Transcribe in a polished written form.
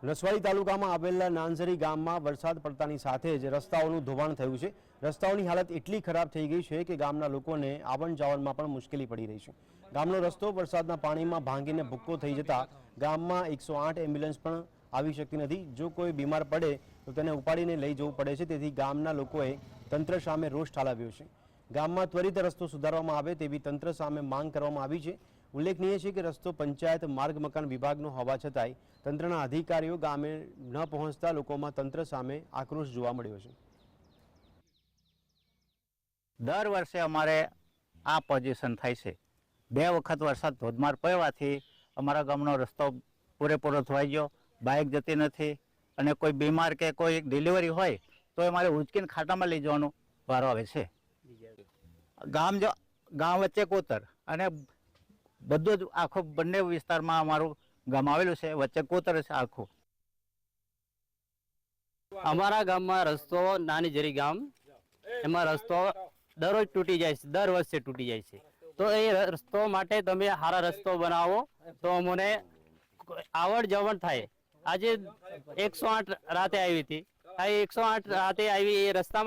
નસવાડી તાલુકામાં આવેલા નાનઝરી ગામમાં વરસાદ પડતાની સાથે જ રસ્તાઓનું ધોવાણ થયું છે। રસ્તાઓની હાલત એટલી ખરાબ થઈ ગઈ છે કે ગામના લોકોને આવન જાવનમાં પણ મુશ્કેલી પડી રહી છે। ગામનો રસ્તો વરસાદના પાણીમાં ભાંગીને ભૂક્કો થઈ જતા ગામમાં 108 એમ્બ્યુલન્સ પણ આવી શકતી નથી। જો કોઈ બીમાર પડે તો તેને ઉપાડીને લઈ જવું પડે છે। તેથી ગામના લોકોએ તંત્ર સામે રોષ ઠાલવ્યો છે। ગામમાં ત્વરિત રસ્તો સુધારવામાં આવે તેવી તંત્ર સામે માંગ કરવામાં આવી છે। ઉલ્લેખનીય છે કે રસ્તો પંચાયત માર્ગ મકાન વિભાગનો હોવા છતાંય તંત્રના અધિકારીઓ ગામે ન પહોંચતા લોકોમાં તંત્ર સામે આક્રોશ જોવા મળ્યો છે। દર વર્ષે અમારે આ પોઝિશન થાય છે। 2 વખત વરસાદ ધોધમાર પડવાથી અમારા ગામનો રસ્તો પૂરેપૂરો ધોવાઈ ગયો, બાઇક જતી નથી અને કોઈ બીમાર કે કોઈ ડિલિવરી હોય તો અમારે ઉંચકીને ખાટામાં લઈ જવાનો વારો આવે છે। ગામ વચ્ચે કોતર અને બધું જ આખો બંને વિસ્તારમાં અમારું ગામ આવેલું છે, વચ્ચે કોતર છે આખું। અમારા ગામમાં રસ્તો નાની જરી ગામ એમાં રસ્તો દરરોજ તૂટી જાય છે, દર વર્ષે તૂટી જાય છે। તો એ રસ્તો માટે તમે સારા રસ્તો બનાવો તો અમને આવડ જવડ થાય। આજે 108 રાતે આવી હતી, આ 108 રાતે આવી એ રસ્તામાં